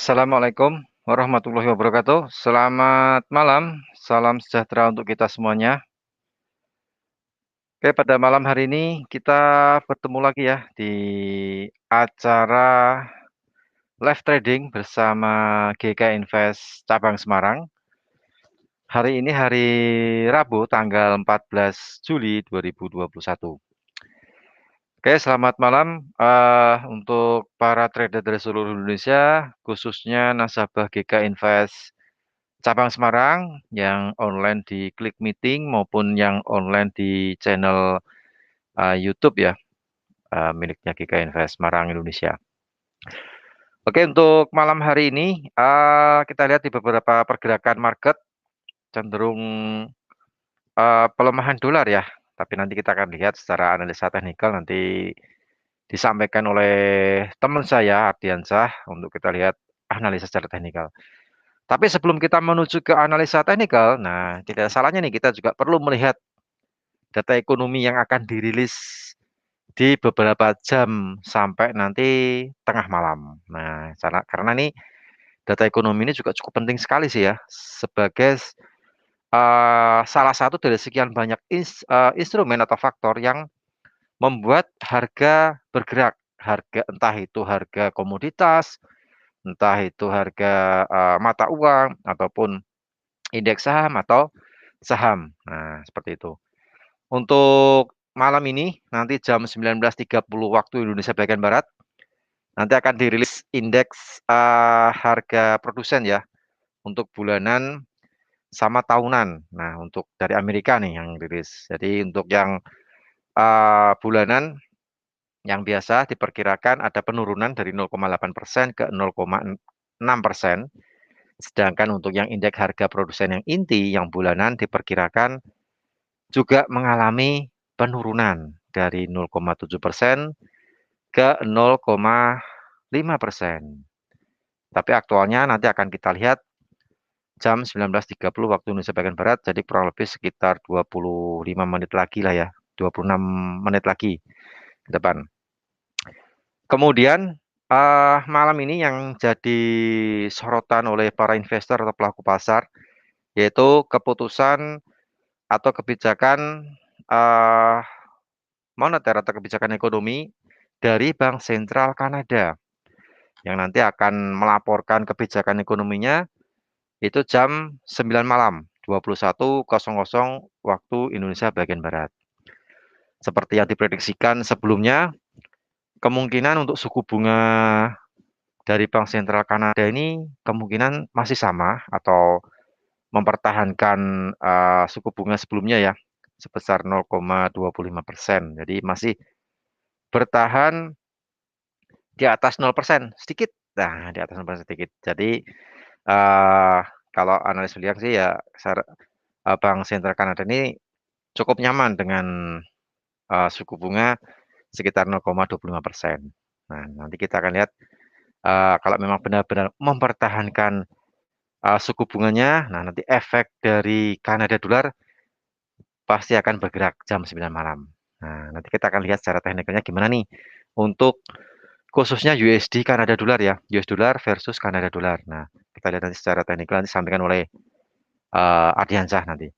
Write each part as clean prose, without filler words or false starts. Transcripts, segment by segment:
Assalamualaikum warahmatullahi wabarakatuh. Selamat malam, salam sejahtera untuk kita semuanya. Oke, pada malam hari ini kita bertemu lagi ya di acara live trading bersama GK Invest Cabang Semarang. Hari ini hari Rabu tanggal 14 Juli 2021. Oke, selamat malam untuk para trader dari seluruh Indonesia, khususnya nasabah GK Invest Cabang Semarang yang online di Klik Meeting maupun yang online di channel YouTube ya, miliknya GK Invest Semarang Indonesia. Oke, untuk malam hari ini kita lihat di beberapa pergerakan market cenderung pelemahan dolar ya. Tapi nanti kita akan lihat secara analisa teknikal nanti disampaikan oleh teman saya Ardiansah untuk kita lihat analisa secara teknikal. Tapi sebelum kita menuju ke analisa teknikal, nah tidak salahnya nih kita juga perlu melihat data ekonomi yang akan dirilis di beberapa jam sampai nanti tengah malam. Nah, karena nih data ekonomi ini juga cukup penting sekali sih ya sebagai salah satu dari sekian banyak instrumen atau faktor yang membuat harga bergerak. Harga entah itu harga komoditas, entah itu harga mata uang ataupun indeks saham atau saham. Nah, seperti itu. Untuk malam ini nanti jam 19.30 waktu Indonesia bagian barat nanti akan dirilis indeks harga produsen ya untuk bulanan sama tahunan. Nah, untuk dari Amerika nih yang rilis. Jadi untuk yang bulanan yang biasa diperkirakan ada penurunan dari 0,8% ke 0,6%. Sedangkan untuk yang indeks harga produsen yang inti yang bulanan diperkirakan juga mengalami penurunan dari 0,7% ke 0,5%. Tapi aktualnya nanti akan kita lihat jam 19.30 waktu Indonesia bagian Barat, jadi kurang lebih sekitar 25 menit lagi lah ya, 26 menit lagi ke depan. Kemudian malam ini yang jadi sorotan oleh para investor atau pelaku pasar, yaitu keputusan atau kebijakan moneter atau kebijakan ekonomi dari Bank Sentral Kanada yang nanti akan melaporkan kebijakan ekonominya itu jam 9 malam 21.00 waktu Indonesia bagian barat. Seperti yang diprediksikan sebelumnya, kemungkinan untuk suku bunga dari Bank Sentral Kanada ini kemungkinan masih sama atau mempertahankan suku bunga sebelumnya ya sebesar 0,25%. Jadi masih bertahan di atas 0% sedikit. Nah, di atas 0% sedikit. Jadi kalau analis bilang sih ya Bank Sentral Kanada ini cukup nyaman dengan suku bunga sekitar 0,25%. Nah, nanti kita akan lihat kalau memang benar-benar mempertahankan suku bunganya, nah nanti efek dari Kanada dolar pasti akan bergerak jam 9 malam. Nah, nanti kita akan lihat secara teknikalnya gimana nih untuk khususnya USD Kanada dolar ya, US dolar versus Kanada dolar. Nah, kita lihat nanti secara teknikal nanti disampaikan oleh Ardiansah nanti.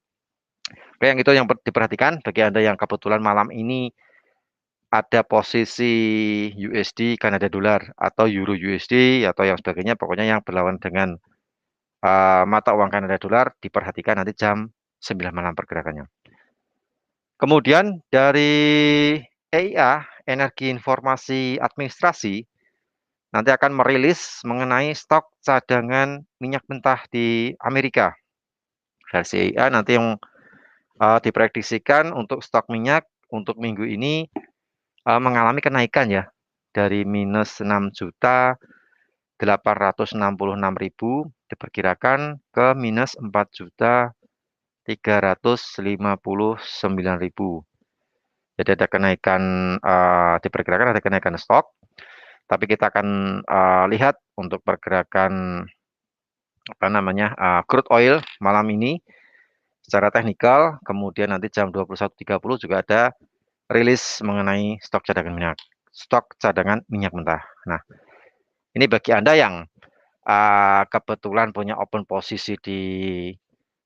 Oke, yang itu yang diperhatikan bagi Anda yang kebetulan malam ini ada posisi USD Kanada dolar atau Euro USD atau yang sebagainya, pokoknya yang berlawan dengan mata uang Kanada dolar diperhatikan nanti jam 9 malam pergerakannya. Kemudian dari EIA, Energi Informasi Administrasi, nanti akan merilis mengenai stok cadangan minyak mentah di Amerika. Versi EIA nanti yang diprediksikan untuk stok minyak untuk minggu ini mengalami kenaikan ya dari minus 6.866.000 diperkirakan ke minus 4.359.000. Jadi ada kenaikan diperkirakan ada kenaikan stok. Tapi kita akan lihat untuk pergerakan crude oil malam ini secara teknikal, kemudian nanti jam 21.30 juga ada rilis mengenai stok cadangan minyak mentah. Nah, ini bagi Anda yang kebetulan punya open posisi di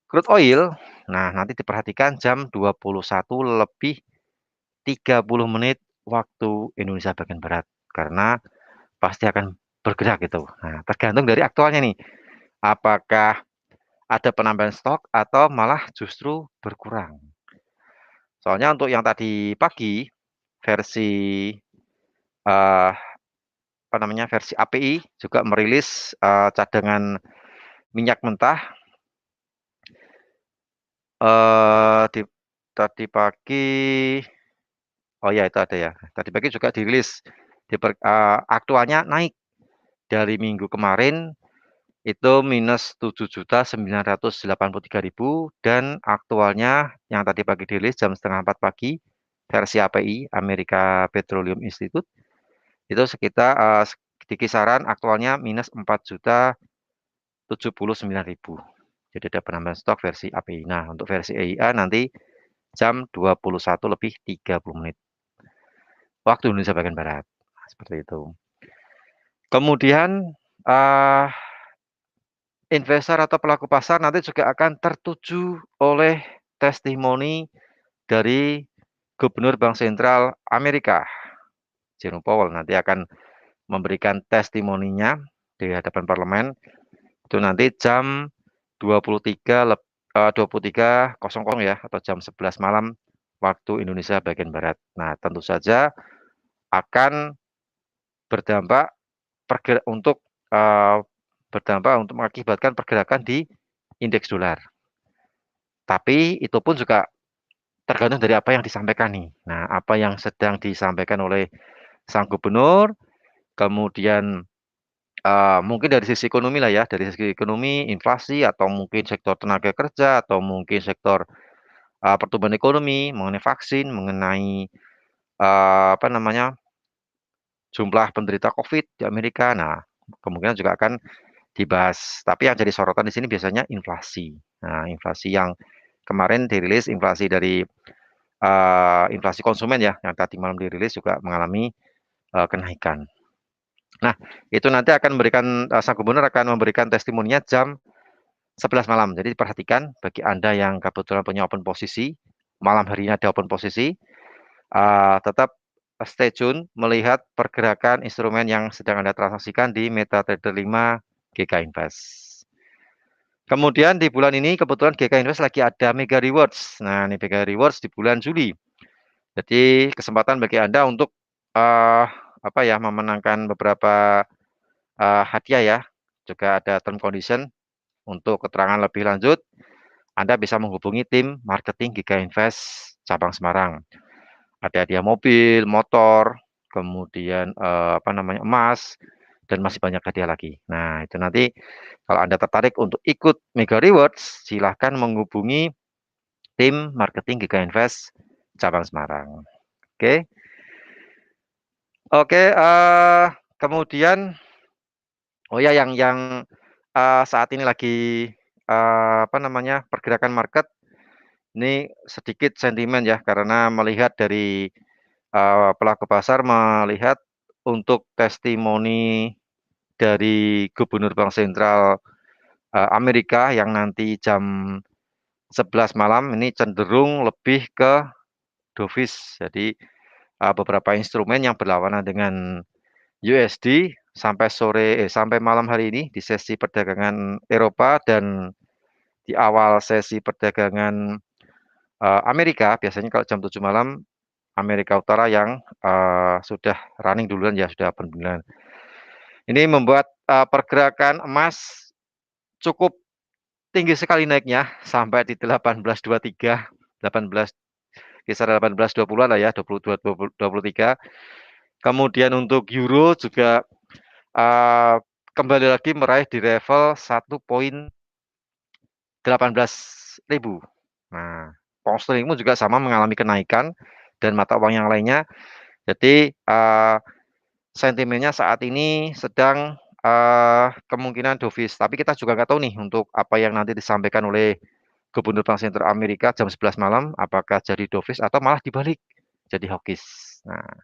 crude oil, nah nanti diperhatikan jam 21:30 waktu Indonesia bagian barat, karena pasti akan bergerak gitu. Nah, tergantung dari aktualnya nih, apakah ada penambahan stok atau malah justru berkurang. Soalnya untuk yang tadi pagi versi eh, apa namanya versi API juga merilis cadangan minyak mentah di tadi pagi. Oh ya itu ada ya. Tadi pagi juga dirilis aktualnya naik dari minggu kemarin itu minus 7.983.000 dan aktualnya yang tadi pagi dirilis jam setengah 4 pagi versi API Amerika Petroleum Institute itu sekitar di kisaran aktualnya minus 4.079.000. Jadi ada penambahan stok versi API. Nah, untuk versi EIA nanti jam 21:30 waktu Indonesia bagian barat. Nah, seperti itu. Kemudian eh, investor atau pelaku pasar nanti juga akan tertuju oleh testimoni dari Gubernur Bank Sentral Amerika, Jerome Powell, nanti akan memberikan testimoninya di hadapan parlemen. Itu nanti jam 23.00 ya, atau jam 11 malam waktu Indonesia bagian barat. Nah, tentu saja akan berdampak untuk berdampak untuk mengakibatkan pergerakan di indeks dolar. Tapi itu pun juga tergantung dari apa yang disampaikan nih. Nah, apa yang sedang disampaikan oleh sang gubernur, kemudian mungkin dari sisi ekonomi lah ya, dari sisi ekonomi, inflasi, atau mungkin sektor tenaga kerja, atau mungkin sektor pertumbuhan ekonomi, mengenai vaksin, mengenai apa namanya jumlah penderita COVID di Amerika. Nah, kemungkinan juga akan dibahas. Tapi yang jadi sorotan di sini biasanya inflasi. Nah, inflasi yang kemarin dirilis, inflasi dari inflasi konsumen ya, yang tadi malam dirilis juga mengalami kenaikan. Nah, itu nanti akan memberikan sang gubernur akan memberikan testimoninya jam 11 malam. Jadi perhatikan bagi Anda yang kebetulan punya open posisi, malam hari ini ada open posisi, tetap stay tune melihat pergerakan instrumen yang sedang Anda transaksikan di MetaTrader 5 GK Invest. Kemudian di bulan ini kebetulan GK Invest lagi ada Mega Rewards. Nah, ini Mega Rewards di bulan Juli. Jadi kesempatan bagi Anda untuk apa ya memenangkan beberapa hadiah ya. Juga ada term condition. Untuk keterangan lebih lanjut, Anda bisa menghubungi tim marketing Giga Invest cabang Semarang. Ada hadiah mobil, motor, kemudian apa namanya emas, dan masih banyak hadiah lagi. Nah, itu nanti kalau Anda tertarik untuk ikut Mega Rewards, silahkan menghubungi tim marketing Giga Invest cabang Semarang. Oke. Oke, kemudian oh ya yang saat ini lagi apa namanya pergerakan market ini sedikit sentimen ya karena melihat dari pelaku pasar melihat untuk testimoni dari Gubernur Bank Sentral Amerika yang nanti jam 11 malam ini cenderung lebih ke dovish. Jadi beberapa instrumen yang berlawanan dengan USD sampai malam hari ini di sesi perdagangan Eropa dan di awal sesi perdagangan Amerika biasanya kalau jam 7 malam Amerika Utara yang sudah running duluan ya sudah open duluan. Ini membuat pergerakan emas cukup tinggi sekali naiknya sampai di 18.23, 18 kisaran 18.20-an lah ya, 22 23. Kemudian untuk euro juga kembali lagi meraih di level 1.18.000. Nah, pound sterling pun juga sama mengalami kenaikan dan mata uang yang lainnya. Jadi sentimennya saat ini sedang kemungkinan dovish. Tapi kita juga nggak tahu nih untuk apa yang nanti disampaikan oleh Gubernur Bank Sentral Amerika jam 11 malam, apakah jadi dovish atau malah dibalik jadi hawkish. Nah,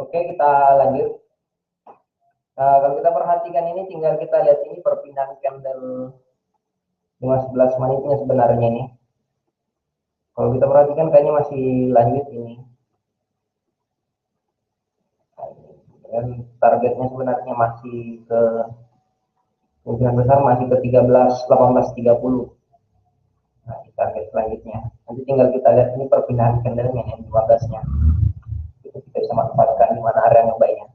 Oke, kita lanjut. Nah, kalau kita perhatikan ini, tinggal kita lihat ini perpindahan candle 15 menitnya sebenarnya nih. Kalau kita perhatikan kayaknya masih lanjut ini. Dan targetnya sebenarnya masih ke kemungkinan besar masih ke 13 18.30. Nah, di target selanjutnya. Nanti tinggal kita lihat ini perpindahan candlenya yang 15-nya. Itu kita bisa manfaatkan di mana area yang baiknya.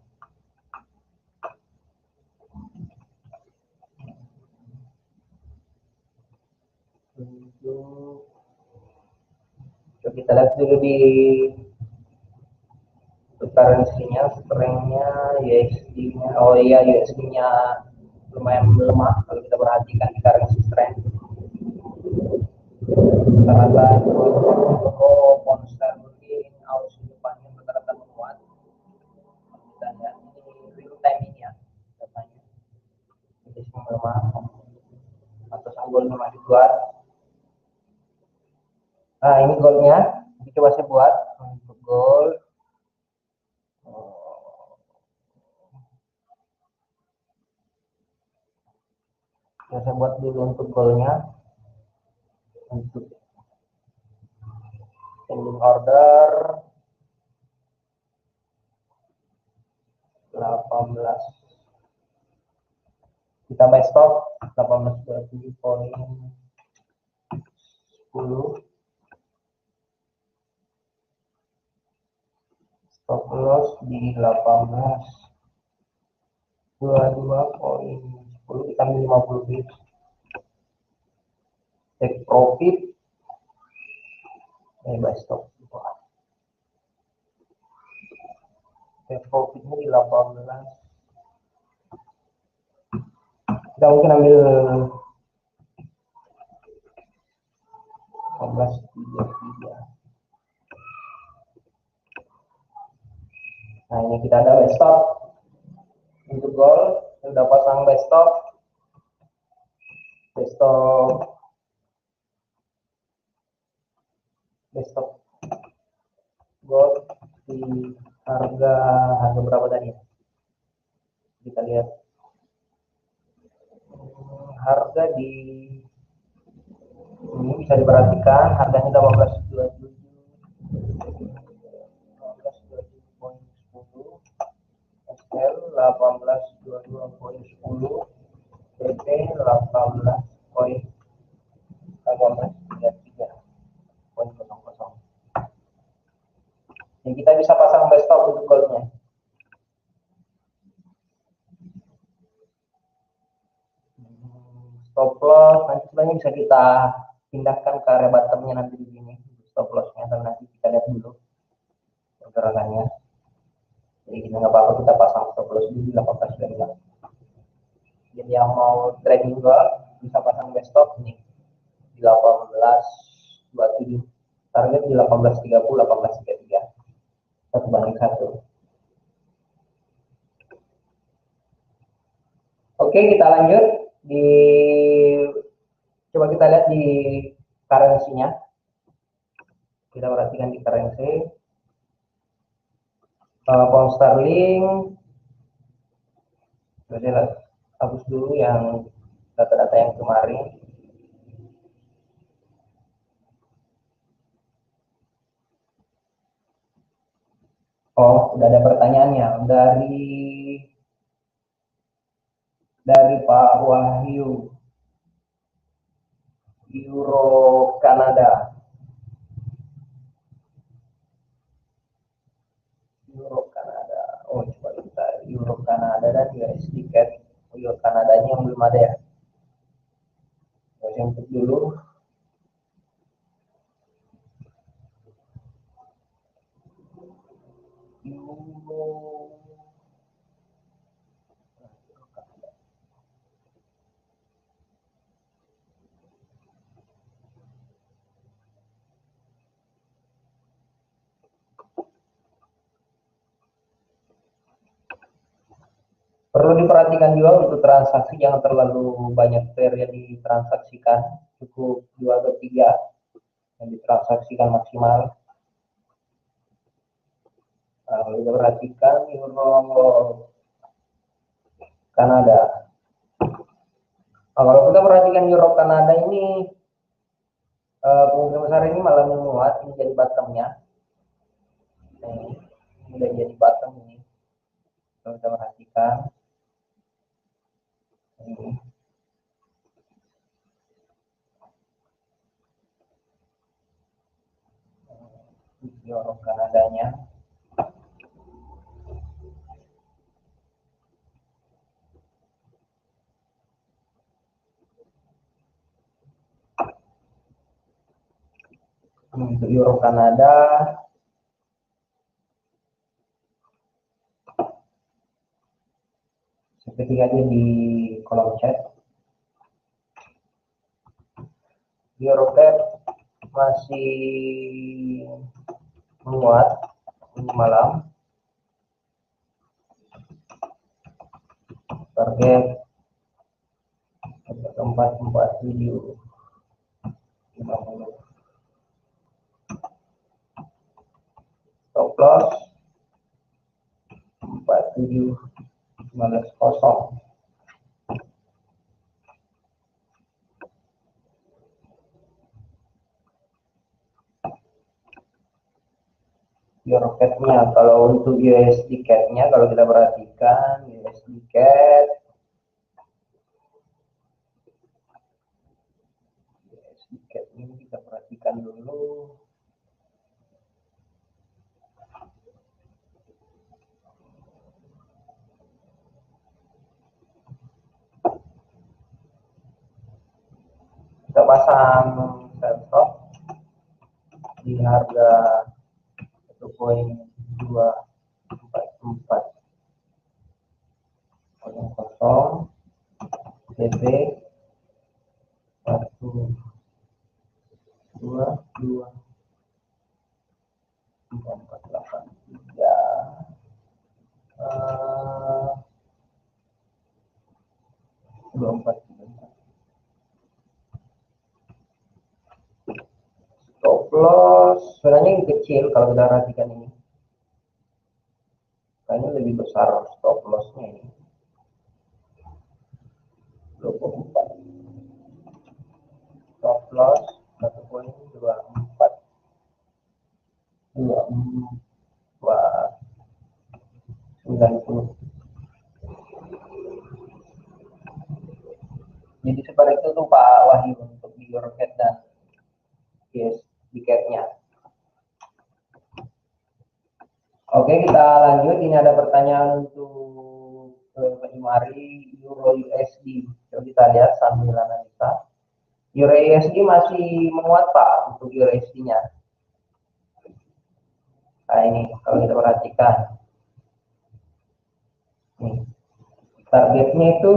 Untuk kita lihat dulu di currency-nya, strength-nya, USD-nya. Oh iya, USD-nya lumayan melemah kalau kita perhatikan di currency strength. Rata-rata euro, pound sterling, aus depannya rata-rata menguat. Kita lihat ini real time ini ya datanya. Jadi melemah atau sanggulnya masih kuat. Nah, ini goldnya. Ini coba saya buat untuk gold. Ya, saya buat dulu untuk goldnya. Untuk pending order 18. Kita buy stop 18.27.10. Stop loss di 18.22.10. Kita ambil 50 bit. Take profit. Buy stop. Take profitnya di 18. Kita mungkin ambil 18.33. Nah, ini kita ada buy stop untuk gold. Sudah pasang buy stop gold di harga berapa tadi? Kita lihat harga di ini bisa diperhatikan harganya 18.27, 18.27.10, SL 18.22.10, PP 18.18.33.00. Jadi kita bisa pasang buy stop untuk goldnya. Stop loss nanti sebenarnya bisa kita pindahkan ke area bottomnya nanti di sini. Stop lossnya dan nanti kita lihat dulu pergerakannya. Jadi kita nggak apa-apa kita pasang stop loss dulu di 18.25. Jadi yang mau trading gold bisa pasang buy stop nih di 18.27. Target di 18.30, 18.33. 1:1. Oke, kita lanjut coba kita lihat di currency-nya. Kita perhatikan di currency. Pound sterling. Saya hapus dulu yang data-data yang kemarin. Oh, udah ada pertanyaannya dari Pak Wahyu. Euro Kanada. Oh, coba kita Euro Kanada dan USD CAD. Euro Kanadanya yang belum ada ya. Saya input dulu. Euro. Perlu diperhatikan juga untuk transaksi jangan terlalu banyak pair yang ditransaksikan, cukup 2 atau 3 yang ditransaksikan maksimal. Kalau kita perhatikan euro Kanada. Nah, kalau kita perhatikan euro Kanada ini kemungkinan besar ini malah menguat, ini jadi bottomnya. Ini udah jadi bottom ini. Kalau kita perhatikan ini. Euro Kanadanya. Untuk euro Kanada seperti aja di kolom chat. Euro CAD masih menguat ini malam. Target 447 50. Stop loss 47 15. Euro CAD-nya, kalau untuk USD CAD-nya kalau kita perhatikan USD CAD ini kita perhatikan dulu. Kita pasang sell stop di harga 1.244 TP 122 483 24. Stop loss sebenarnya yang kecil kalau kita perhatikan ini, kayaknya lebih besar stop lossnya ini 24. Stop loss 1.24 90. Jadi seperti itu tuh Pak Wahyu untuk di Eurocat dan yes, tiketnya. Oke, kita lanjut. Ini ada pertanyaan untuk Pak Jumari, Euro USD. Coba kita lihat sambil analisa. Euro USD masih menguat Pak untuk Euro USD-nya. Nah ini kalau kita perhatikan. Nih, targetnya itu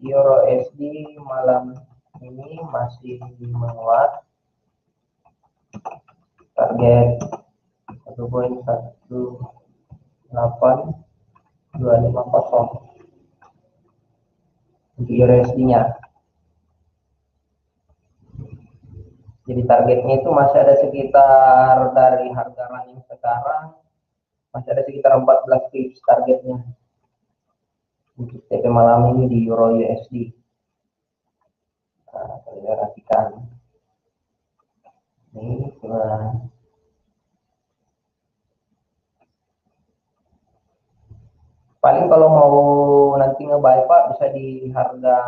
Euro USD malam ini masih menguat. Target 1.18250 untuk USD-nya. Jadi targetnya itu masih ada sekitar dari harga running sekarang masih ada sekitar 14 pips targetnya untuk TP malam ini di Euro USD. Nah, kita perhatikan ini paling kalau mau nanti nge-buy Pak bisa di harga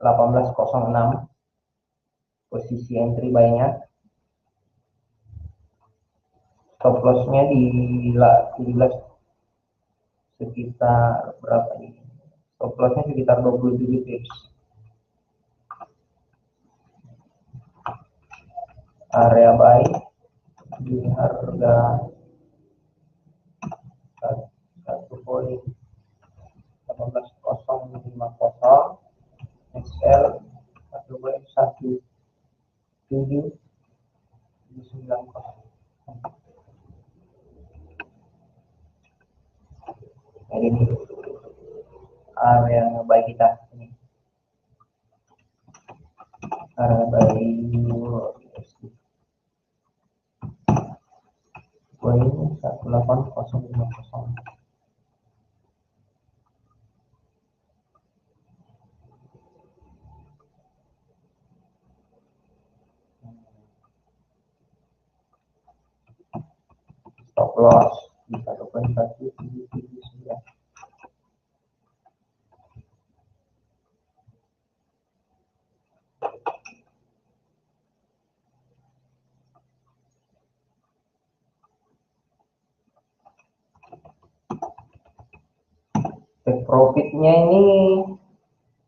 1806 posisi entry buy-nya. Stop loss-nya di 17 sekitar berapa ini? Stop loss-nya sekitar 27 pips. Area buy di harga 1.18050 XL 1.17990. Jadi ini area buy kita ini. Area buy USD. 18050. Stop loss di 1.1779. Take profitnya ini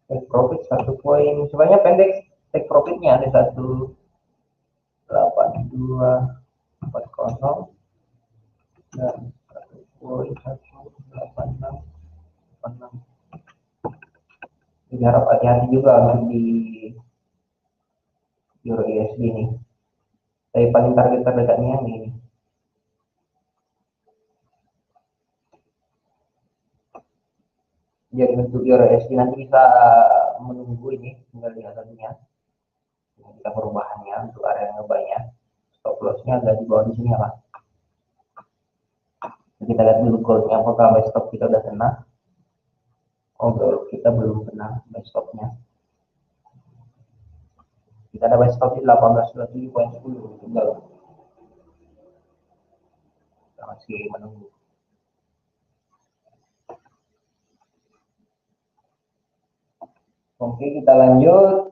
take profit 1 poin, sebenarnya pendek. Take profitnya ada 18240 dan 1.18686. Jadi harap hati-hati juga untuk di Euro USD ini. Tapi paling target terdekatnya ini. Jadi untuk Euro USD nanti bisa menunggu ini, tinggal lihat satunya. Kita perubahannya untuk area ngebanya. Stop lossnya ada di bawah di sini lah. Kita lihat dulu goldnya, apakah buy stop kita udah kena. Oh, gold kita belum kena buy stopnya. Kita ada buy stop di 1827.10 tinggal kita masih menunggu. Oke, kita lanjut.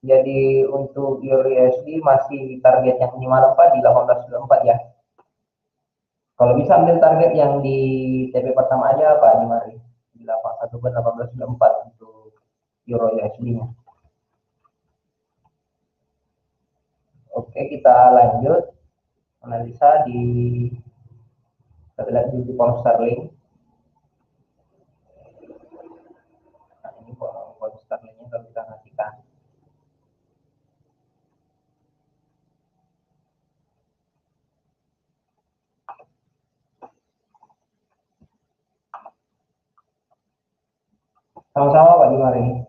Jadi untuk Euro USD masih target yang 54 di 1824 ya. Kalau bisa ambil target yang di TP pertama aja Pak Jumari, di 1824 untuk Euro USD-nya. Oke, kita lanjut analisa di kita lihat di pound sterling. Nah, ini pound sterlingnya kalau kita perhatikan. Sama-sama Pak Jumari.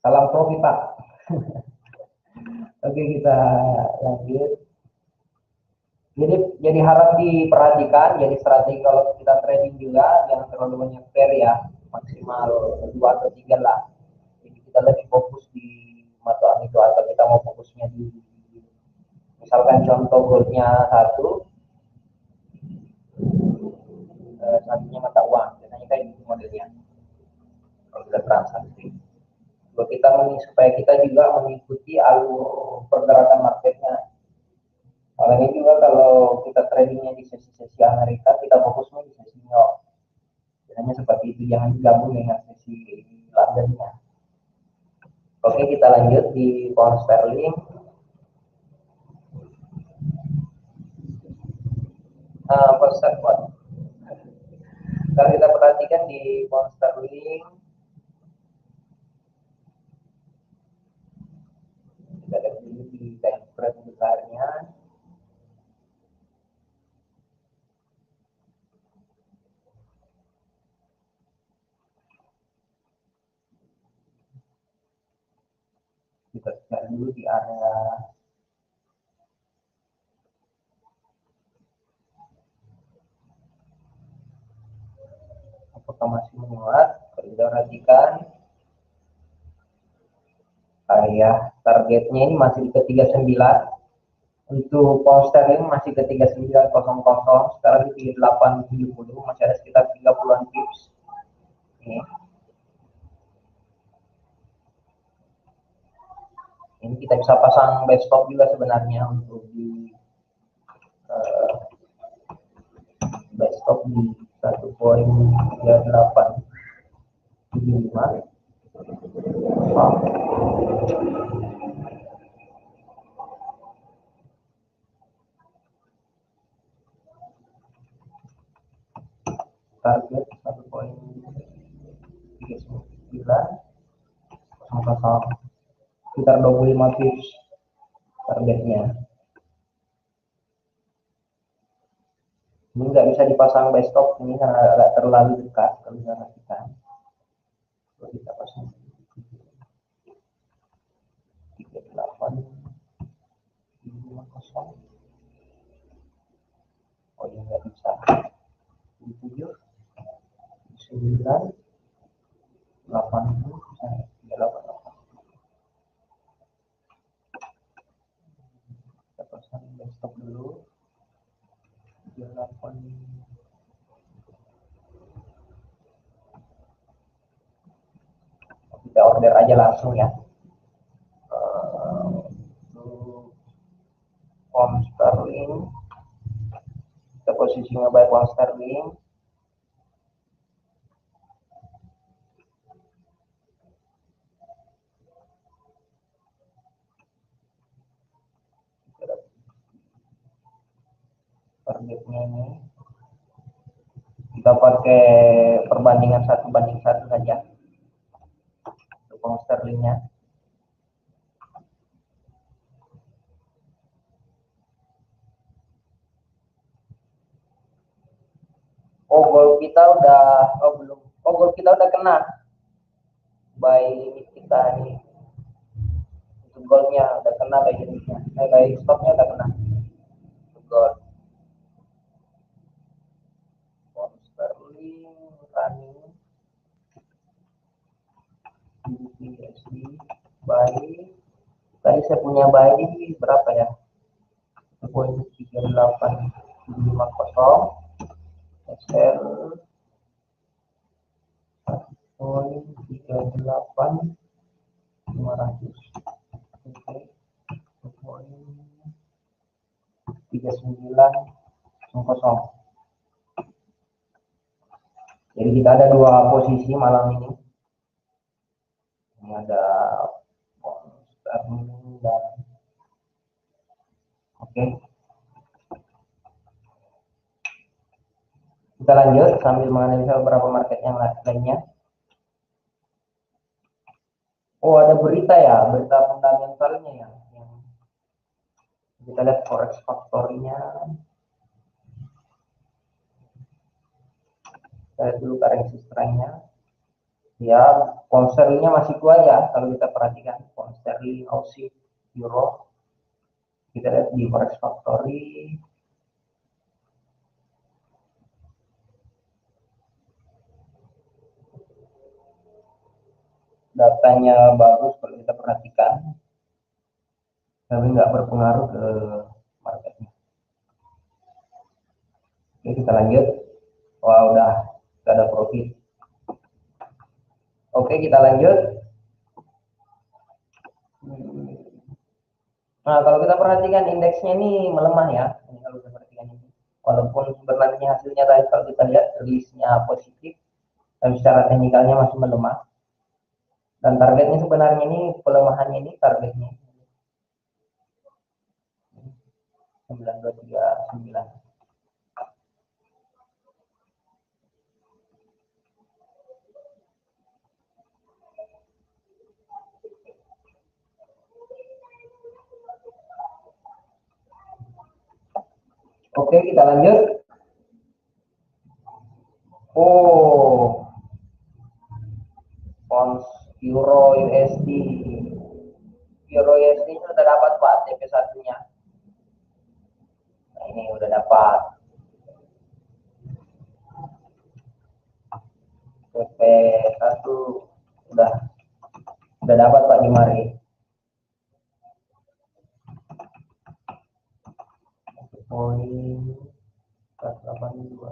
Salam profit Pak. Oke, kita lanjut. Jadi harap diperhatikan, jadi strategi kalau kita trading juga jangan terlalu banyak pair ya, maksimal 2 atau 3 lah. Jadi kita lebih fokus di mata uang itu, atau kita mau fokusnya di misalkan contoh goldnya satu, satunya mata uang, biasanya kayak gitu modelnya kalau kita transaksi. Supaya kita juga mengikuti alur pergerakan marketnya. Apalagi juga kalau kita tradingnya di sesi-sesi Amerika, kita fokusnya di sesi New York. Biasanya seperti itu, jangan digabung dengan sesi Londonnya. Oke, kita lanjut di pound sterling. Kalau kita perhatikan di pound sterling, kita lihat dulu di time frame besarnya. Kita lihat dulu di area apakah masih menguat. Kalau kita perhatikan targetnya ini masih ke 39. Untuk pound sterling masih ke 3900, sekarang di 870, masih ada sekitar 30-an pips. Ini kita bisa pasang buy stop juga sebenarnya untuk di buy stop di 1.3875. Target 1.39 sekitar 25 pips targetnya. Ini nggak bisa dipasang buy stop ini karena agak terlalu dekat kalau kita pasang 3850. 9, 80, 38. Kita pasang desktop dulu. 38. Kita order aja langsung ya. Pound sterling. Kita posisinya buy pound sterling. Targetnya ini kita pakai perbandingan 1:1 saja untuk pound sterlingnya. Oh, goal kita udah, oh belum, oh goal kita udah kena by limit kita ini. Untuk goalnya udah kena by limitnya, by stopnya udah kena untuk goal. Pound sterling running USD buy. Tadi saya punya buy ini berapa ya? 1.38750 Excel 1.38 500. Oke, 3910. Jadi kita ada dua posisi malam ini. Ini ada sterling dan oke. Kita lanjut sambil menganalisa beberapa market yang lainnya. Oh, ada berita ya, berita fundamentalnya ya. Kita lihat forex factory-nya. Saya dulu currency strength-nya. Ya, pound sterling-nya masih kuat ya kalau kita perhatikan. Pound sterling, Aussie, Euro. Kita lihat di forex factory. Datanya bagus kalau kita perhatikan, tapi nggak berpengaruh ke marketnya. Oke, kita lanjut. Wah, udah ada profit. Oke, kita lanjut. Nah, kalau kita perhatikan indeksnya ini melemah ya. Ini kalau kita perhatikan ini. Walaupun sebenarnya hasilnya tadi kalau kita lihat rilisnya positif, tapi secara teknikalnya masih melemah. Dan targetnya sebenarnya ini pelemahannya ini targetnya 9239. Oke, kita lanjut. Oh, pounds, euro, USD. Euro USD ini udah dapat Pak TP1-nya. Nah, ini udah dapat. TP1 udah dapat Pak di mari. Poin 48240.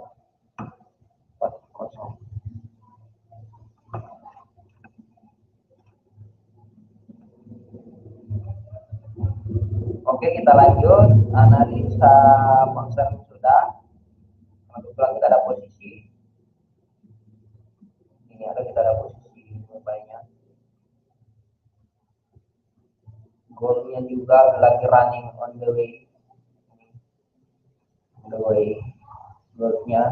Oke, kita lanjut analisa konser sudah. Kebetulan kita ada posisi. Ini kita ada posisi banyak. Goalnya juga lagi running on the way. Goalnya.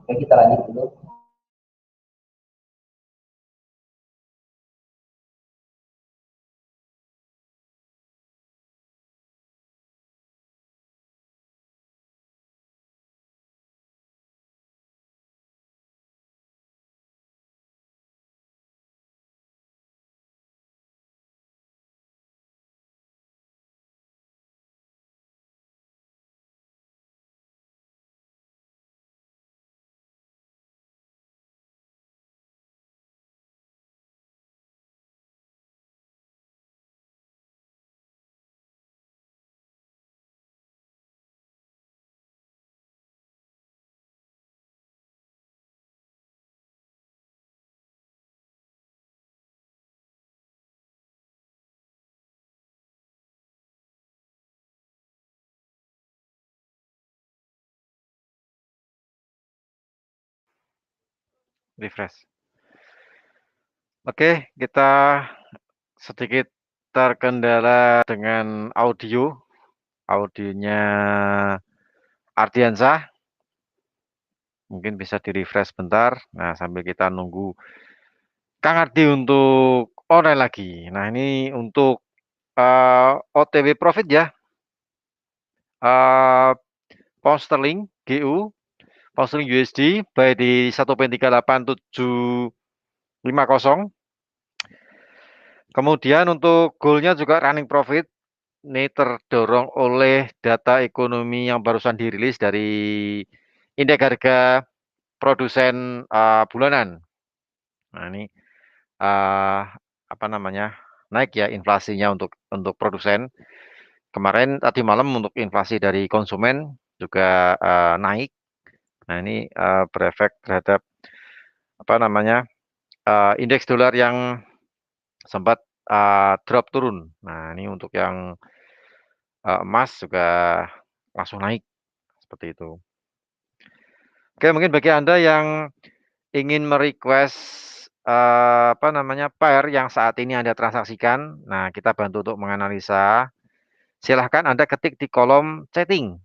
Oke, kita lanjut dulu. refresh. Oke, kita sedikit terkendala dengan audionya Ardiansah. Mungkin bisa di-refresh bentar. Nah, sambil kita nunggu Kang Ardi untuk online lagi. Nah, ini untuk OTW profit ya. Pound sterling GU, pound sterling USD buy di 1.38.750. Kemudian untuk goalnya juga running profit. Ini terdorong oleh data ekonomi yang barusan dirilis dari indeks harga produsen bulanan. Nah, ini apa namanya? Naik ya inflasinya untuk produsen. Kemarin tadi malam untuk inflasi dari konsumen juga naik. Nah, ini berefek terhadap apa namanya? Indeks dolar yang sempat drop turun. Nah, ini untuk yang emas juga langsung naik seperti itu. Oke, mungkin bagi Anda yang ingin merequest apa namanya pair yang saat ini Anda transaksikan, nah kita bantu untuk menganalisa. Silahkan Anda ketik di kolom chatting.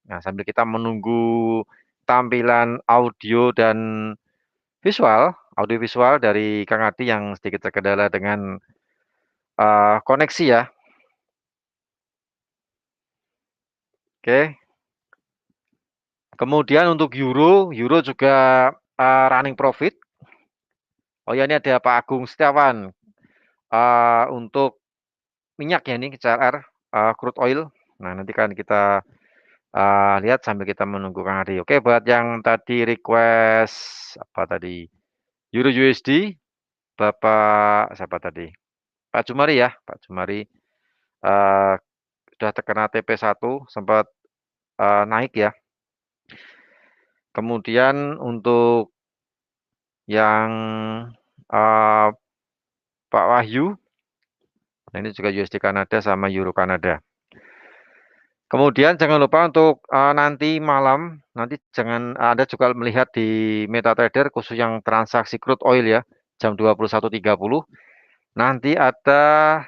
Nah, sambil kita menunggu tampilan audio dan audio visual dari Kang Adi yang sedikit terkendala dengan koneksi ya. Oke. Kemudian untuk euro juga running profit. Oh ya, ini ada Pak Agung Setiawan untuk minyak ya ini CLR crude oil. Nah, nanti kan kita lihat sambil kita menunggu Kang Adi. Oke, buat yang tadi request apa tadi euro USD, Bapak siapa tadi? Pak Jumari ya, Pak Jumari sudah terkena TP1 sempat naik ya. Kemudian untuk yang Pak Wahyu, nah ini juga USD Kanada sama Euro Kanada. Kemudian jangan lupa untuk nanti malam, nanti jangan Anda juga melihat di MetaTrader khusus yang transaksi crude oil ya, jam 21.30. Nanti ada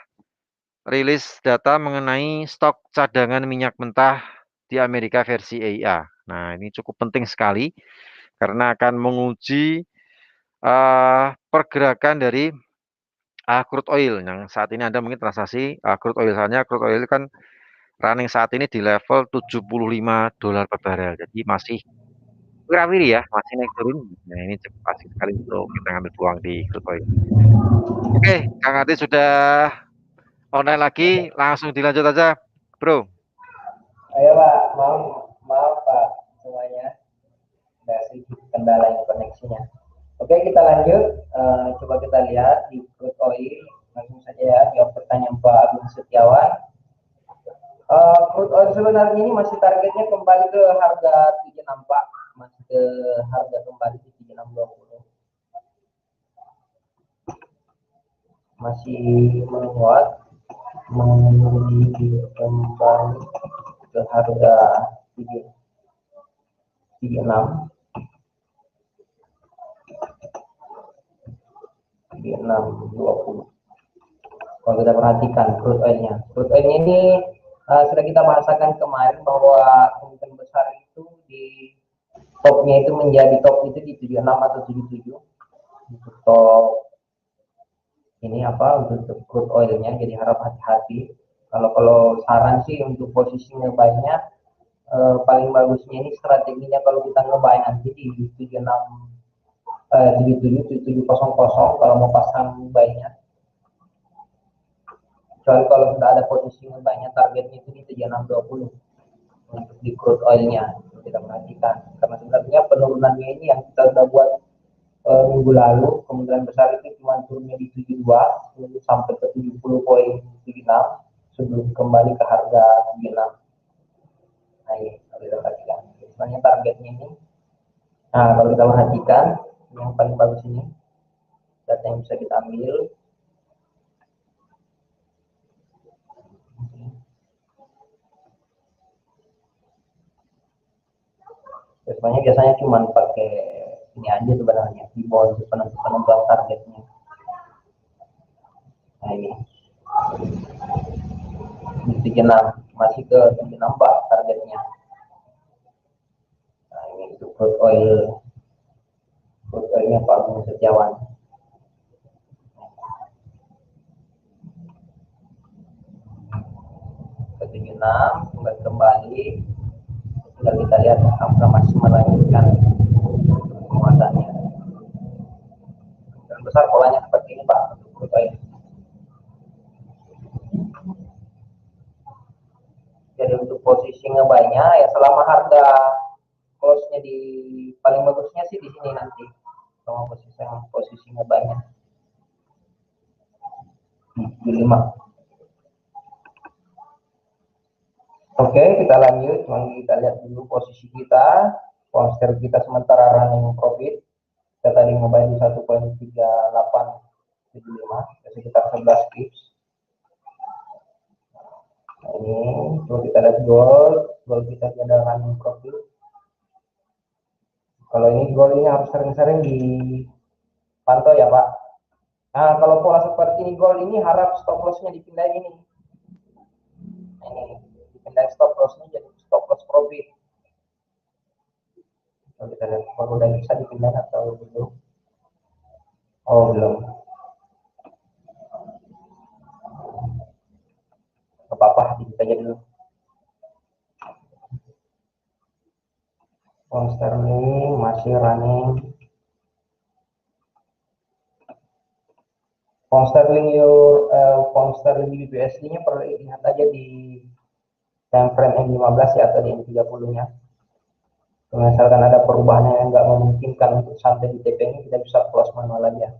rilis data mengenai stok cadangan minyak mentah di Amerika versi EIA. Nah, ini cukup penting sekali karena akan menguji pergerakan dari crude oil yang saat ini Anda mungkin transaksi crude oil. Soalnya crude oil kan running saat ini di level $75 per barel. Jadi masih wirawiri ya, masih naik turun. Nah, ini cukup asik sekali untuk kita ngambil peluang di crude oil. Oke, Kang Adi sudah online lagi, langsung dilanjut aja, Bro. Ayo Pak, maaf Pak semuanya, ada sedikit kendala yang koneksinya. Oke, kita lanjut. Coba kita lihat di crude oil. Langsung saja ya, jawab pertanyaan Pak Agung Setiawan. Crude oil sebenarnya ini masih targetnya kembali ke harga 76 Pak. Masih ke harga kembali di 7620. Masih menguat, kembali ke harga 36 3620. Kalau kita perhatikan crude oilnya ini sudah kita bahasakan kemarin bahwa kemungkinan besar itu di topnya itu menjadi top itu di 76 atau 77 untuk top ini apa untuk crude oilnya, jadi harap hati-hati. Kalau saran sih untuk posisi ngebaynya paling bagusnya ini strateginya kalau kita ngebay nanti di 76 77 7700 kalau mau pasang ngebuynya. Kecuali kalau sudah ada posisi ngebuynya targetnya itu di 7620 untuk di crude oilnya kita perhatikan, karena sebenarnya penurunannya ini yang kita sudah buat minggu lalu kemungkinan besar itu cuma turunnya di 72 sampai ke 70.76 sebelum kembali ke harga 76. Nah ini kalau kita perhatikan sebenarnya targetnya ini. Nah kalau kita perhatikan yang paling bagus ini data yang bisa kita ambil. Sebenarnya biasanya cuma pakai ini aja sebenarnya di bawah penentuan targetnya. Nah ini di 36 masih ke 36 Pak targetnya. Nah ini untuk crude oilnya Pak Bung Setiawan. Ke 76 kembali sudah kita lihat apakah masih melanjutkan penguatannya. Dan besar polanya seperti ini Pak untuk crude oil. Jadi untuk posisi ngebainya ya selama harga close-nya di paling bagusnya sih di sini nanti sama posisi ngebainya di 5. Oke, kita lanjut. Kita lihat dulu posisi kita. Monster kita sementara running profit. Kita tadi ngebuy di 1.3875, sekitar 11 pips. Nah, ini kalau kita lihat gold kita ada running profit. Kalau ini gold ini harus sering-sering dipantau ya Pak. Nah, kalau pola seperti ini gold ini harap stop loss-nya dipindah ini. Ini dipindah stop loss-nya jadi stop loss profit. Kalau kita lihat kalau udah bisa dipindah atau belum? Oh belum. Apa-apa kita aja dulu. Pound sterling masih running. Pound sterling USD-nya perlu lihat aja di time frame M15 ya atau di M30-nya. Kalau misalkan ada perubahan yang nggak memungkinkan untuk sampai di TP ini, kita bisa close manual aja.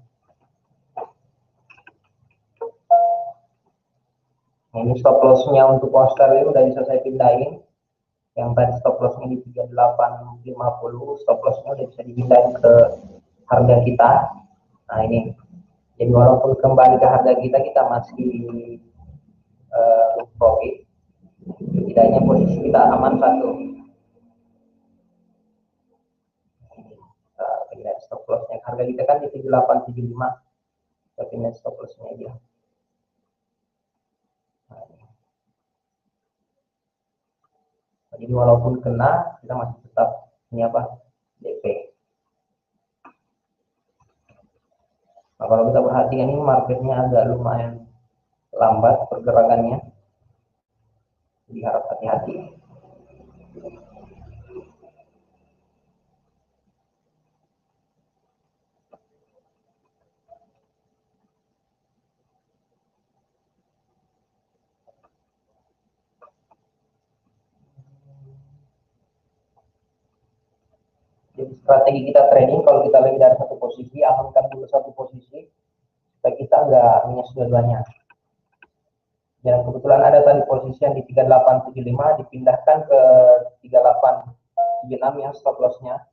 Nah, ini stop loss-nya untuk pound sterling udah bisa saya pindahin. Yang tadi stop loss-nya di 3850, stop loss-nya udah bisa dipindahin ke harga kita. Nah ini, jadi walaupun kembali ke harga kita masih profit, setidaknya posisi kita aman satu. Kita stop loss-nya harga kita kan di 7875, tapi ini stop loss-nya aja. Jadi walaupun kena, kita masih tetap ini apa? DP. Nah, kalau kita perhatikan ini marketnya agak lumayan lambat pergerakannya, jadi harap hati-hati. Jadi strategi kita trading, kalau kita lagi dari satu posisi, amankan dulu satu posisi, supaya kita nggak minus dua-duanya. Dan kebetulan ada tadi posisi yang di 3875 dipindahkan ke 3876 yang stop loss-nya.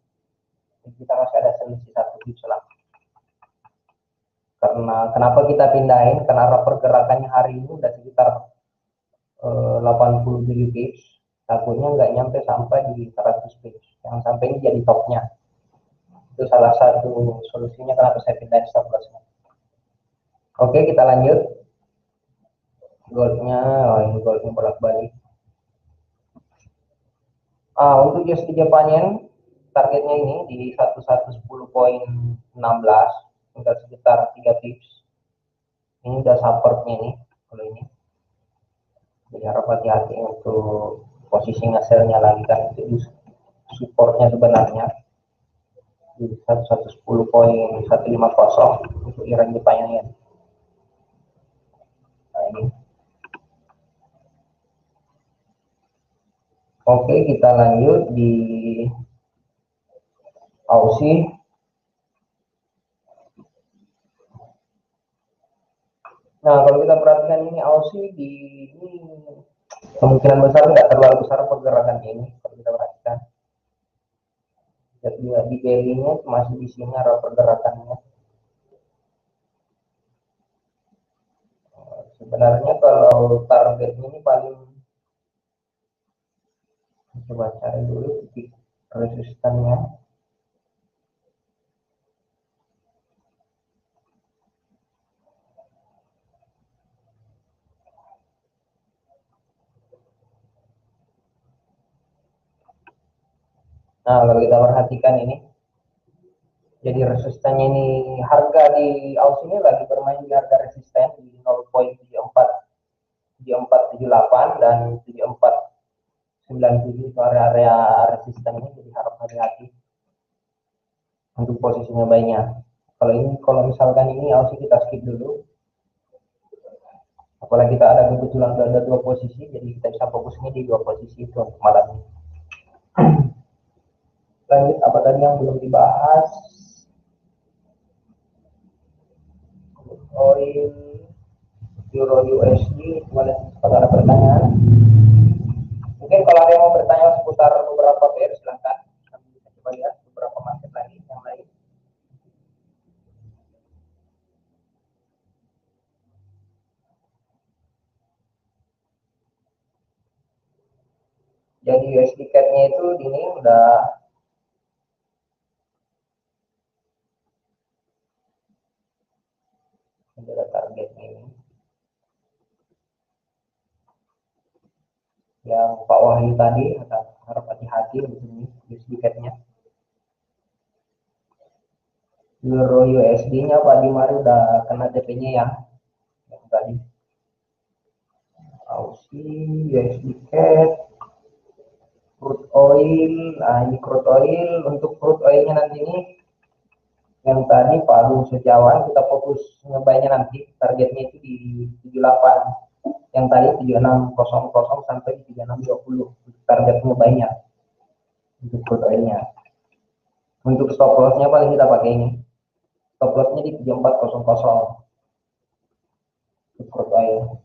Jadi kita masih ada selisih 1 pips lah. Karena kenapa kita pindahin? Karena pergerakannya hari ini udah sekitar 87 pips. Takutnya nggak nyampe sampai di 100 pips. Yang sampai ini jadi topnya. Itu salah satu solusinya kenapa saya pindahin stop loss-nya. Oke, kita lanjut. Goldnya, ini goldnya bolak-balik. Untuk US 3 panen targetnya ini di 1110.16, tinggal sekitar 3 pips. Ini udah supportnya nih kalau ini. Jadi harap hati-hati untuk posisi nge-sell-nya lagi kan, itu supportnya sebenarnya di 1110.150 untuk iran Jepang. Nah ini. Oke, kita lanjut di Aussie. Nah, kalau kita perhatikan ini Aussie di ini kemungkinan besar nggak terlalu besar pergerakan ini kalau kita perhatikan. Jadi di daily-nya masih di sini arah pergerakannya. Sebenarnya kalau target ini paling, coba cari dulu titik resistannya. Nah, kalau kita perhatikan ini, jadi resistennya ini, harga di AUS ini lagi bermain di harga resisten di 0,7478 dan 7497 itu area-area resisten ini, jadi harap hati-hati untuk posisinya baiknya. Kalau misalkan ini AUS kita skip dulu, apalagi kita ada kebetulan ada dua posisi, jadi kita bisa fokus ini di dua posisi itu untuk malam ini. Lanjut, apa tadi yang belum dibahas? Oil, Euro USD, kalau ada pertanyaan, mungkin kalau ada yang mau bertanya seputar beberapa pair, silahkan. Kami bisa coba lihat beberapa market lagi yang lain. Jadi USD CAD-nya itu ini udah ada targetnya ini. Yang Pak Wahyu tadi harap hati-hati di sini USD CAD-nya. Euro USD-nya Pak Dimari udah kena TP-nya ya. Yang tadi. Aussie, USD CAD, crude oil. Nah, ini crude oil. Untuk crude oilnya nanti ini yang tadi Palu Sejauhan kita fokus ngebayanya nanti targetnya itu di 78, yang tadi 7600 sampai 7620 target ngebayanya untuk crude oilnya. Untuk stop lossnya paling kita pakai ini, stop lossnya di 7400 untuk crude oil,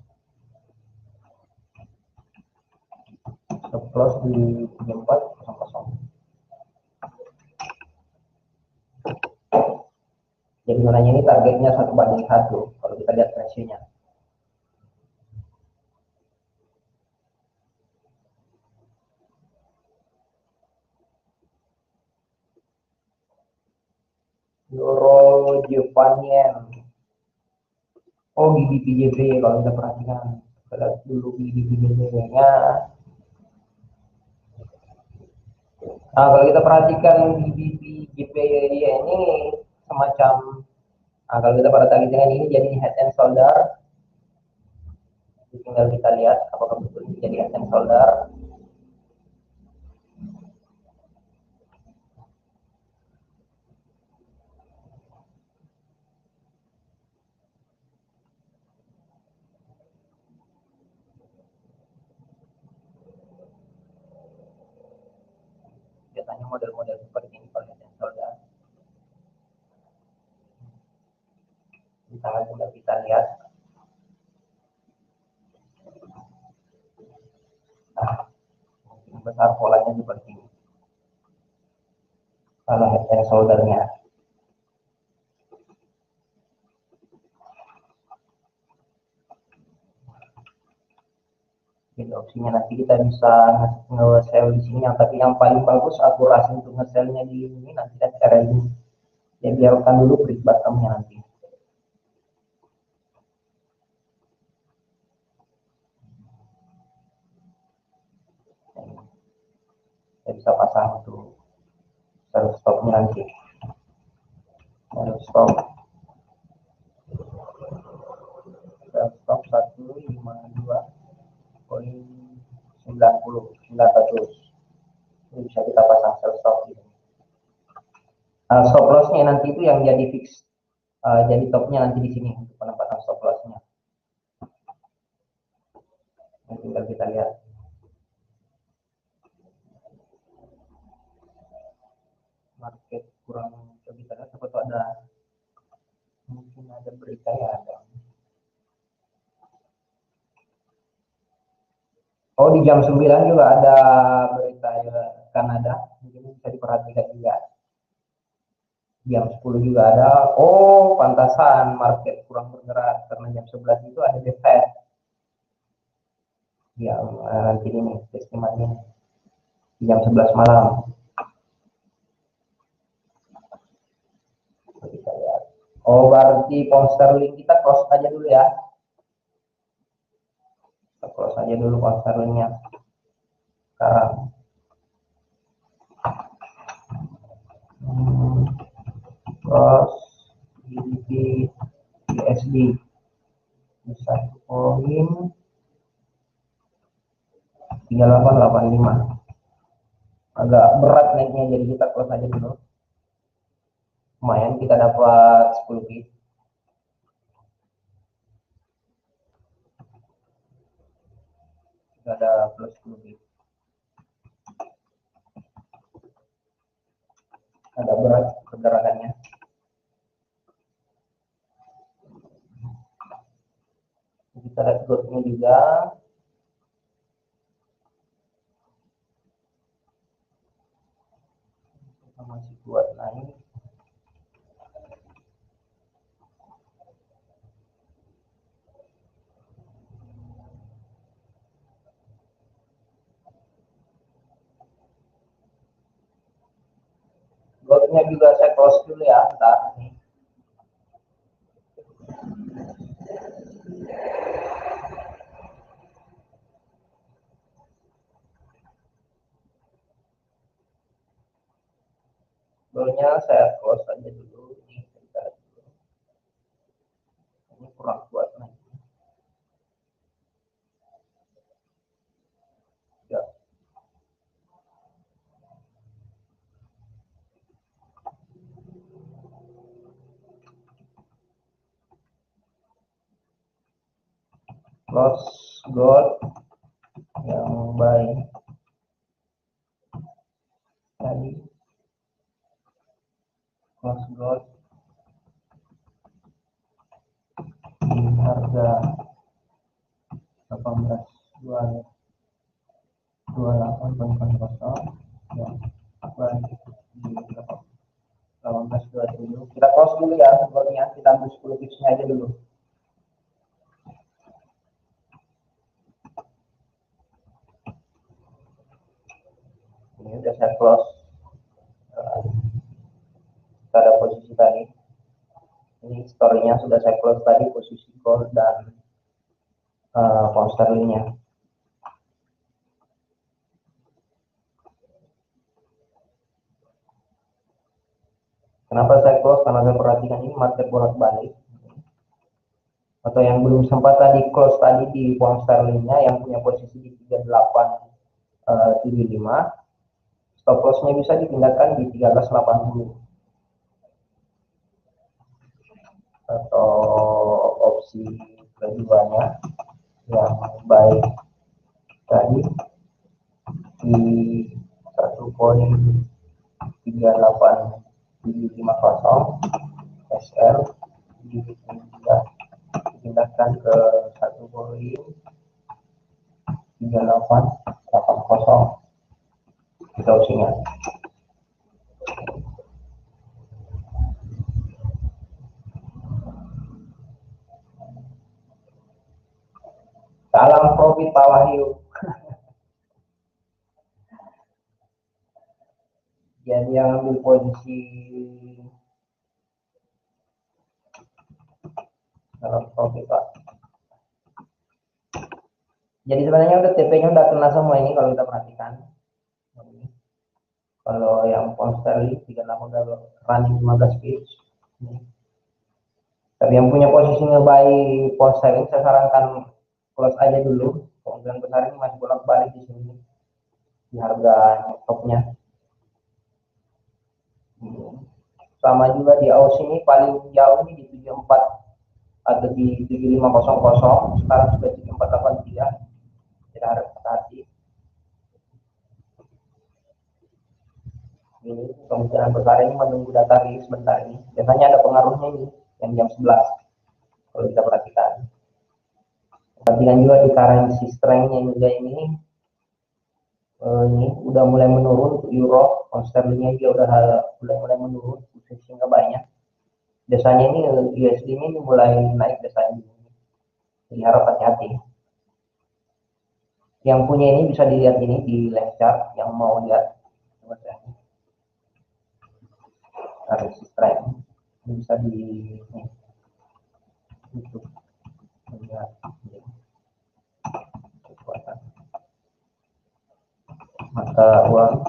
stop loss di 7400. Jadi sebenarnya ini targetnya 1:1 kalau kita lihat rasionya. Euro Japan Yen. Oh, GBP kalau kita perhatikan. Kita lihat dulu GBP-nya. Nah, kalau kita perhatikan GBP ini semacam, nah, kalau kita perhatikan dengan ini jadi head and shoulder. Tinggal kita lihat apakah betul ini jadi head and shoulder. Biasanya model-model seperti ini kalau head and shoulder. Misalnya tinggal kita lihat. Nah, mungkin besar polanya seperti ini. Kalau head and shoulder-nya. Jadi opsinya nanti kita bisa nge-sell di sini, tapi yang paling bagus akurasi untuk nge-sellnya di ini nanti dan cara ini. Ya biarkan dulu break bottomnya nanti. Saya bisa pasang untuk sell stopnya nanti. Sell stop 152.900. Ini bisa kita pasang sell stop gitu. Stop lossnya nanti itu yang jadi fix, jadi topnya nanti di sini untuk penempatan stop lossnya. Ini tinggal kita lihat. Market kurang lebih kita lihat apa ada, mungkin ada berita ya ada. Oh, di jam 9 juga ada berita ya, Kanada, mungkin bisa diperhatikan juga. Jam 10 juga ada. Oh, pantasan market kurang bergerak karena jam 11 itu ada The Fed. Ya, nanti ini testimoni jam 11 malam. Kita lihat. Oh, berarti pound sterling kita close aja dulu ya. Kita close aja dulu pound sterlingnya sekarang. di 1,3885. Agak berat naiknya, jadi kita close aja dulu. Lumayan kita dapat 10 bit. Kita ada plus 10 bit. Agak berat pergerakannya. Kita lihat growth-nya juga. Kita masih kuat naik. Growth-nya juga saya close dulu ya, ntar nih. Growth-nya saya close aja dulu. Ini kita lihat dulu. Ini kurang kuat naik. Ya. Close gold yang baik tadi, close gold di harga 18.28.80 ya, baik di 18.27. Kita close dulu ya goldnya, kita ambil 10 tipsnya aja dulu. Ini udah saya close. Kita ada posisi tadi. Ini story-nya sudah saya close tadi, posisi gold dan pound sterlingnya. Kenapa saya close? Karena saya perhatikan ini market bolak-balik. Atau yang belum sempat tadi close tadi di pound sterlingnya, yang punya posisi di 3875, stop loss-nya bisa dipindahkan di 1380. Atau opsi keduanya yang baik tadi di 1,38750 SR dipindahkan ke 1,3880 kita opsinya. Salam profit Pak Wahyu. Jadi yang ambil posisi salam profit Pak. Jadi sebenarnya udah TP-nya udah kena semua ini kalau kita perhatikan. Kalau yang pound sterling 38 udah running 15 pips. Tapi yang punya posisi ngebuy pound sterling saya sarankan close aja dulu. Kemungkinan besar ini masih bolak-balik di sini di harga topnya. Sama juga di Aus ini paling jauh ini di 74 atau di 7500, sekarang sudah 7483. Kita harus hati-hati. Ini kemungkinan besar ini menunggu data rilis sebentar ini. Biasanya ada pengaruhnya ini yang jam 11 kalau kita perhatikan. Perhatikan juga di currency strength-nya juga ini udah mulai menurun untuk euro, pound sterlingnya juga udah mulai menurun, sehingga banyak. Biasanya ini USD ini mulai naik biasanya. Jadi harap hati-hati. Yang punya ini bisa dilihat ini di left chart, yang mau lihat currency strength ini bisa di YouTube melihat kekuatan mata uang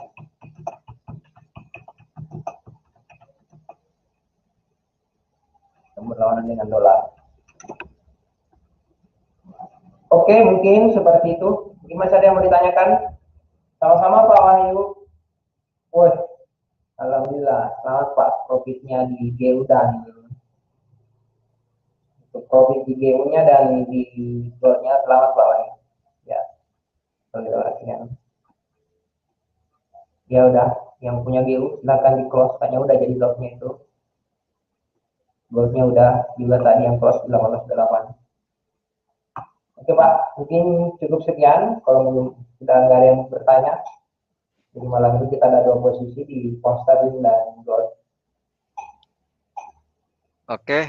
yang berlawanan dengan dolar. Oke, mungkin seperti itu. Mungkin masih ada yang mau ditanyakan? Sama-sama Pak Wahyu. Woi, alhamdulillah. Selamat Pak. Profitnya di GU dan untuk profit di GU-nya dan di slotnya selamat Pak Wahyu. Ya, alhamdulillah. Ya udah, yang punya GU silakan di close. Kayaknya udah jadi lotnya itu. Goldnya udah juga tadi yang close 18,8. Oke Pak, mungkin cukup sekian. Kalau belum sudah nggak ada yang bertanya, jadi malam ini kita ada dua posisi di pound sterling dan gold. Oke,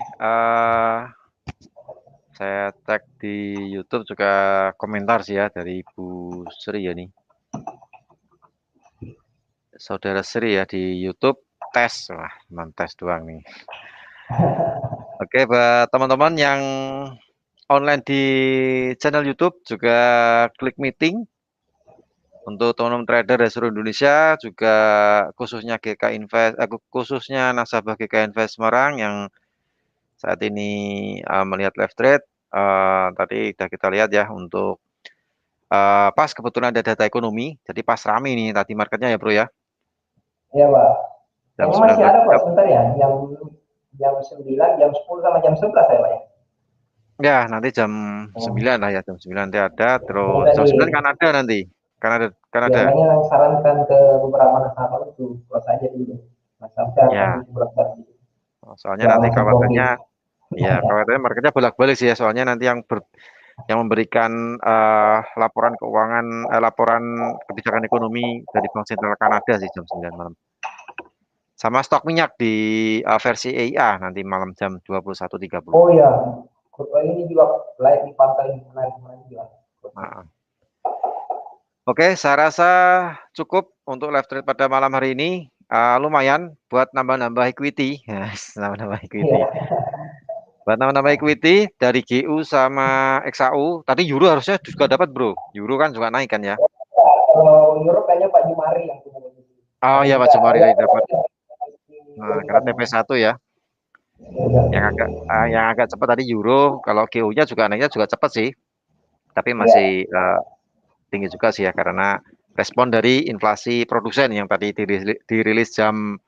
saya tag di YouTube juga komentar sih ya dari Ibu Sri ya nih. Saudara Sri ya di YouTube tes, wah, non tes doang nih. Oke, buat teman-teman yang online di channel YouTube juga klik meeting. Untuk teman-teman trader dari seluruh Indonesia juga khususnya GK Invest, khususnya nasabah GK Invest Semarang yang saat ini melihat live trade, tadi sudah kita lihat ya untuk pas kebetulan ada data ekonomi, jadi pas rame nih tadi marketnya ya bro ya. Iya Pak. Jam Kayaknya masih ada Pak 19.30. sebentar ya, jam 9, jam 10 sama jam 11 ya Pak ya. Ya nanti jam Oh, 9 lah ya, jam 9 nanti ada, kayaknya terus jam tadi 9 kan ada nanti. Kan ya ada. kayaknya yang sarankan ke beberapa nasabah itu close aja dulu. Nasabah akan Ya, beberapa soalnya jangan nanti langsung khawatirnya profit. ya khawatirnya marketnya bolak-balik sih ya, soalnya nanti yang memberikan laporan keuangan, laporan kebijakan ekonomi dari Bank Sentral Kanada sih jam 9 malam. Sama stok minyak di versi EIA nanti malam jam 21.30. Oh iya, kota ini juga live di pantai menarik menarik juga. Nah, oke, saya rasa cukup untuk live trade pada malam hari ini. Lumayan buat nambah-nambah equity. Yes, nambah-nambah equity. Iya. Buat nambah-nambah equity dari GU sama XAU. Tadi Euro harusnya juga dapat bro. Euro kan juga naik kan ya. Kalau Europe kayaknya Pak Jumari yang punya posisi. Oh Ada ya Pak juga, Jumari ya, tadi dapat. Nah, karena Pak Jumari. TP1 ya. Yang agak cepat tadi Euro. Kalau GU-nya juga naiknya juga cepat sih. Tapi masih Iya, tinggi juga sih ya karena respon dari inflasi produsen yang tadi dirilis jam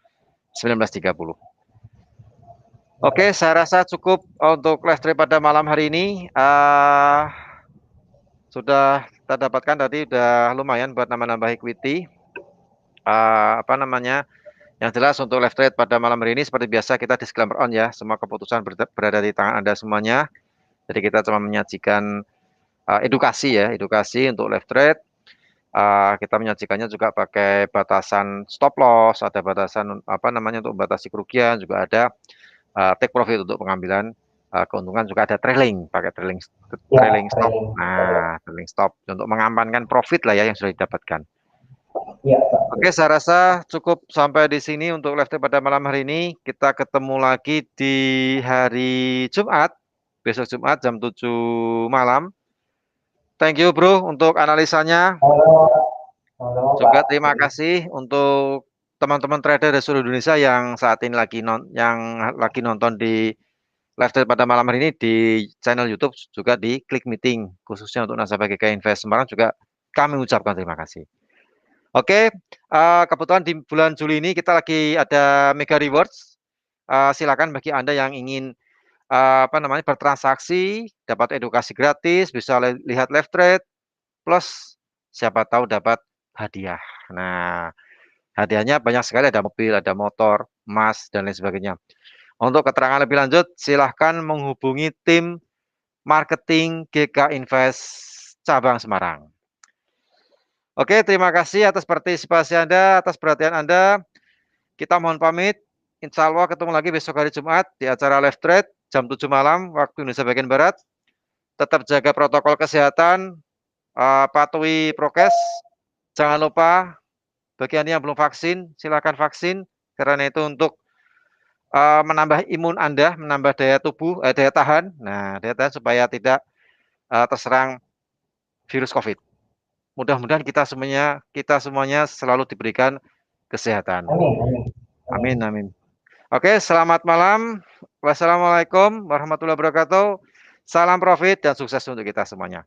19.30. Oke, saya rasa cukup untuk live trade pada malam hari ini. Sudah kita dapatkan tadi udah lumayan buat nambah-nambah equity. Apa namanya? Yang jelas untuk live trade pada malam hari ini seperti biasa kita disclaimer on ya. Semua keputusan berada di tangan Anda semuanya. Jadi kita cuma menyajikan edukasi ya, edukasi untuk live trade. Kita menyajikannya juga pakai batasan stop loss, ada batasan apa namanya untuk membatasi kerugian, juga ada take profit untuk pengambilan keuntungan, juga ada trailing, pakai trailing ya, trailing stop. trailing. Nah, trailing stop untuk mengamankan profit lah ya yang sudah didapatkan. Iya, Pak. Oke, saya rasa cukup sampai di sini untuk live trade pada malam hari ini. Kita ketemu lagi di hari Jumat, besok Jumat jam 7 malam. Thank you bro untuk analisanya. Halo, halo Pak. Juga terima kasih untuk teman-teman trader dari seluruh Indonesia yang saat ini lagi nonton di live trade pada malam hari ini di channel YouTube, juga di Klik Meeting khususnya untuk nasabah GK Invest Semarang juga kami ucapkan terima kasih. Oke, kebetulan di bulan Juli ini kita lagi ada Mega Rewards. Silakan bagi Anda yang ingin apa namanya bertransaksi, dapat edukasi gratis, bisa lihat live trade, plus siapa tahu dapat hadiah. Nah, hadiahnya banyak sekali, ada mobil, ada motor, emas, dan lain sebagainya. Untuk keterangan lebih lanjut, silahkan menghubungi tim marketing GK Invest Cabang Semarang. Oke, terima kasih atas partisipasi Anda, atas perhatian Anda. Kita mohon pamit. Insya Allah ketemu lagi besok hari Jumat di acara live trade jam 7 malam waktu Indonesia bagian Barat. Tetap jaga protokol kesehatan, patuhi prokes. Jangan lupa bagi Anda yang belum vaksin, silakan vaksin karena itu untuk menambah imun Anda, menambah daya tubuh, daya tahan. Nah, daya tahan supaya tidak terserang virus COVID. Mudah-mudahan kita semuanya selalu diberikan kesehatan. Amin, amin. Amin. Amin, amin. Oke, selamat malam. Wassalamualaikum warahmatullahi wabarakatuh. Salam profit dan sukses untuk kita semuanya.